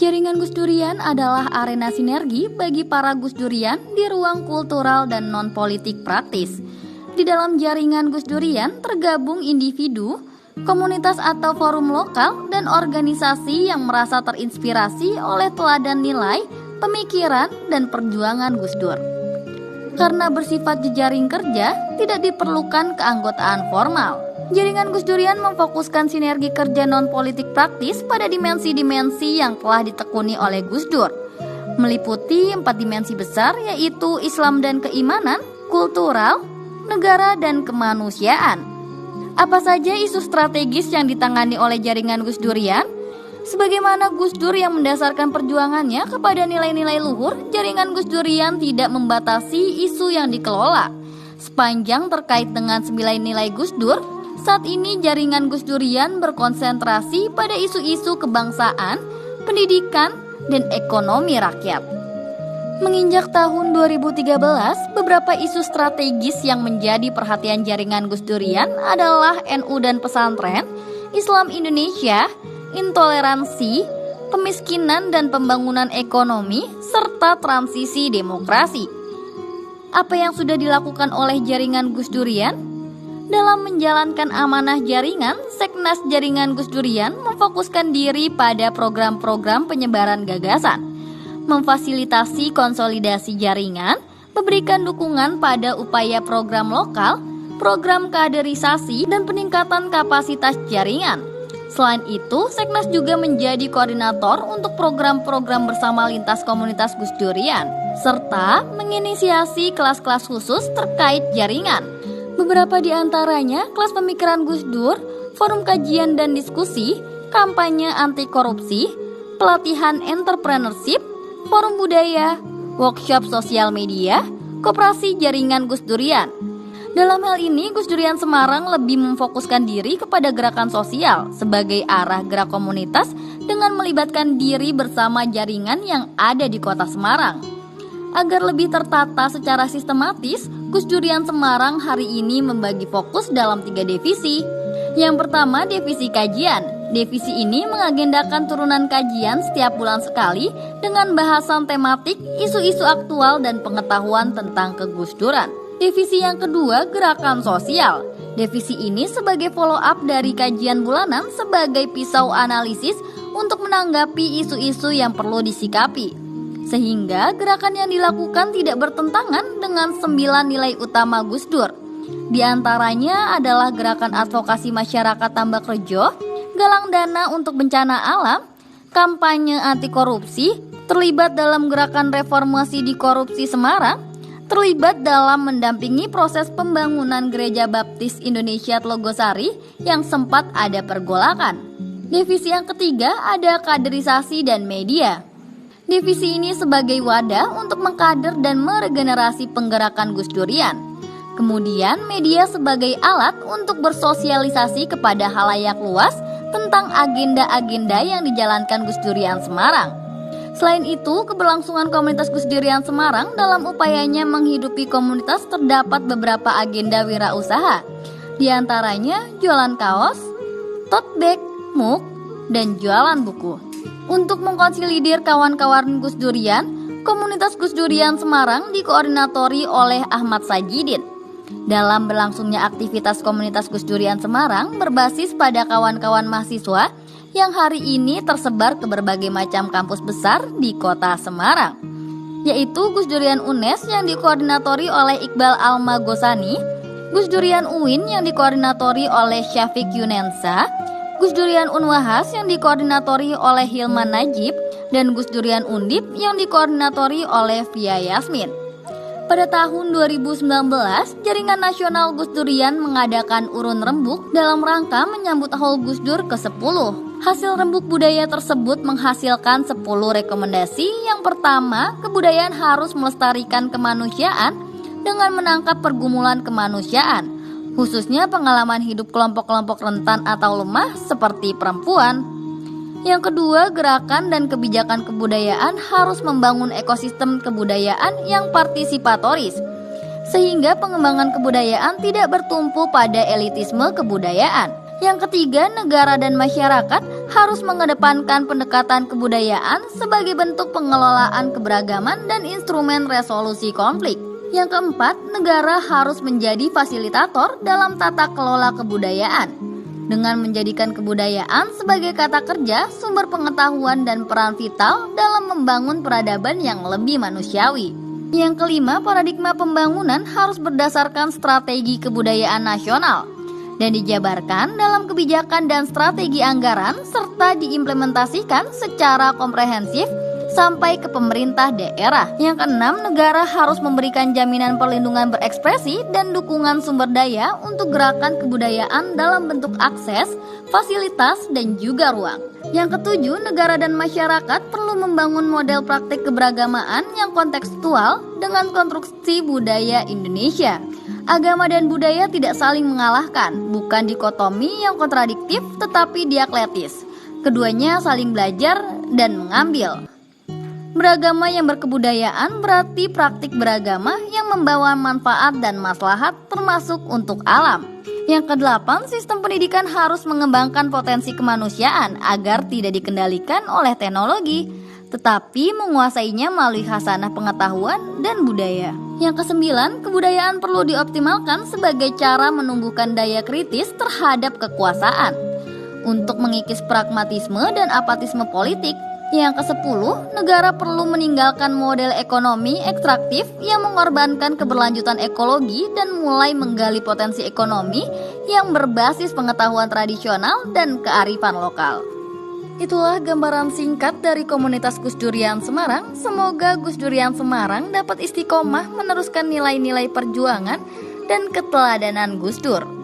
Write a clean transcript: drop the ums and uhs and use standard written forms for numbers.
Jaringan Gus Durian adalah arena sinergi bagi para Gus Durian di ruang kultural dan non-politik praktis. Di dalam jaringan Gus Durian tergabung individu, komunitas atau forum lokal, dan organisasi yang merasa terinspirasi oleh teladan nilai, pemikiran, dan perjuangan Gus Dur. Karena bersifat jejaring kerja, tidak diperlukan keanggotaan formal. Jaringan Gus Durian memfokuskan sinergi kerja non-politik praktis pada dimensi-dimensi yang telah ditekuni oleh Gus Dur, meliputi 4 dimensi besar, yaitu Islam dan keimanan, kultural, negara, dan kemanusiaan. Apa saja isu strategis yang ditangani oleh jaringan Gus Durian? Sebagaimana Gus Dur yang mendasarkan perjuangannya kepada nilai-nilai luhur, jaringan Gus Durian tidak membatasi isu yang dikelola. Sepanjang terkait dengan 9 nilai Gus Dur, saat ini jaringan Gus Durian berkonsentrasi pada isu-isu kebangsaan, pendidikan, dan ekonomi rakyat. Menginjak tahun 2013, beberapa isu strategis yang menjadi perhatian jaringan Gus Durian adalah NU dan pesantren, Islam Indonesia, intoleransi, kemiskinan dan pembangunan ekonomi, serta transisi demokrasi. Apa yang sudah dilakukan oleh jaringan Gus Durian? Dalam menjalankan amanah jaringan, Seknas Jaringan Gus Durian memfokuskan diri pada program-program penyebaran gagasan, memfasilitasi konsolidasi jaringan, memberikan dukungan pada upaya program lokal, program kaderisasi, dan peningkatan kapasitas jaringan. Selain itu, Seknas juga menjadi koordinator untuk program-program bersama lintas komunitas Gus Durian, serta menginisiasi kelas-kelas khusus terkait jaringan. Beberapa di antaranya kelas pemikiran Gus Dur, forum kajian dan diskusi, kampanye anti korupsi, pelatihan entrepreneurship, forum budaya, workshop sosial media, koperasi jaringan Gus Durian. Dalam hal ini, Gus Durian Semarang lebih memfokuskan diri kepada gerakan sosial sebagai arah gerak komunitas dengan melibatkan diri bersama jaringan yang ada di kota Semarang. Agar lebih tertata secara sistematis, Gus Durian Semarang hari ini membagi fokus dalam 3 divisi. Yang pertama, divisi kajian. Divisi ini mengagendakan turunan kajian setiap bulan sekali dengan bahasan tematik, isu-isu aktual, dan pengetahuan tentang kegusduran. Divisi yang kedua, gerakan sosial. Divisi ini sebagai follow up dari kajian bulanan sebagai pisau analisis untuk menanggapi isu-isu yang perlu disikapi, sehingga gerakan yang dilakukan tidak bertentangan dengan 9 nilai utama Gus Dur. Di antaranya adalah gerakan advokasi masyarakat Tambak Rejo, galang dana untuk bencana alam, kampanye anti korupsi, terlibat dalam gerakan reformasi di korupsi Semarang, terlibat dalam mendampingi proses pembangunan Gereja Baptis Indonesia Tlogosari yang sempat ada pergolakan. Divisi yang ketiga ada kaderisasi dan media. Divisi ini sebagai wadah untuk mengkader dan meregenerasi penggerakan Gus Durian. Kemudian media sebagai alat untuk bersosialisasi kepada halayak luas tentang agenda-agenda yang dijalankan Gus Durian Semarang. Selain itu, keberlangsungan komunitas Gus Durian Semarang dalam upayanya menghidupi komunitas terdapat beberapa agenda wirausaha. Di antaranya jualan kaos, tote bag, mug, dan jualan buku. Untuk mengkonsolidir kawan-kawan Gus Durian, komunitas Gus Durian Semarang dikoordinatori oleh Ahmad Sajidin. Dalam berlangsungnya aktivitas komunitas Gus Durian Semarang berbasis pada kawan-kawan mahasiswa yang hari ini tersebar ke berbagai macam kampus besar di kota Semarang, yaitu Gus Durian UNES yang dikoordinatori oleh Iqbal Almagosani, Gus Durian UIN yang dikoordinatori oleh Syafiq Yunensa, Gus Durian Unwahas yang dikoordinatori oleh Hilman Najib, dan Gus Durian Undip yang dikoordinatori oleh Via Yasmin. Pada tahun 2019, Jaringan Nasional Gus Durian mengadakan urun rembuk dalam rangka menyambut Haul Gus Dur ke-10. Hasil rembuk budaya tersebut menghasilkan 10 rekomendasi. Yang pertama, kebudayaan harus melestarikan kemanusiaan dengan menangkap pergumulan kemanusiaan, khususnya pengalaman hidup kelompok-kelompok rentan atau lemah seperti perempuan. Yang kedua, gerakan dan kebijakan kebudayaan harus membangun ekosistem kebudayaan yang partisipatoris, sehingga pengembangan kebudayaan tidak bertumpu pada elitisme kebudayaan. Yang ketiga, negara dan masyarakat harus mengedepankan pendekatan kebudayaan sebagai bentuk pengelolaan keberagaman dan instrumen resolusi konflik. Yang keempat, negara harus menjadi fasilitator dalam tata kelola kebudayaan dengan menjadikan kebudayaan sebagai kata kerja, sumber pengetahuan dan peran vital dalam membangun peradaban yang lebih manusiawi. Yang kelima, paradigma pembangunan harus berdasarkan strategi kebudayaan nasional dan dijabarkan dalam kebijakan dan strategi anggaran serta diimplementasikan secara komprehensif sampai ke pemerintah daerah. Yang keenam, negara harus memberikan jaminan perlindungan berekspresi dan dukungan sumber daya untuk gerakan kebudayaan dalam bentuk akses, fasilitas, dan juga ruang. Yang ketujuh, negara dan masyarakat perlu membangun model praktik keberagamaan yang kontekstual dengan konstruksi budaya Indonesia. Agama dan budaya tidak saling mengalahkan, bukan dikotomi yang kontradiktif tetapi dialektis. Keduanya saling belajar dan mengambil. Beragama yang berkebudayaan berarti praktik beragama yang membawa manfaat dan maslahat termasuk untuk alam. Yang kedelapan, sistem pendidikan harus mengembangkan potensi kemanusiaan agar tidak dikendalikan oleh teknologi, tetapi menguasainya melalui khasanah pengetahuan dan budaya. Yang kesembilan, kebudayaan perlu dioptimalkan sebagai cara menumbuhkan daya kritis terhadap kekuasaan untuk mengikis pragmatisme dan apatisme politik. Yang ke-10, negara perlu meninggalkan model ekonomi ekstraktif yang mengorbankan keberlanjutan ekologi dan mulai menggali potensi ekonomi yang berbasis pengetahuan tradisional dan kearifan lokal. Itulah gambaran singkat dari komunitas Gus Durian Semarang. Semoga Gus Durian Semarang dapat istiqomah meneruskan nilai-nilai perjuangan dan keteladanan Gus Dur.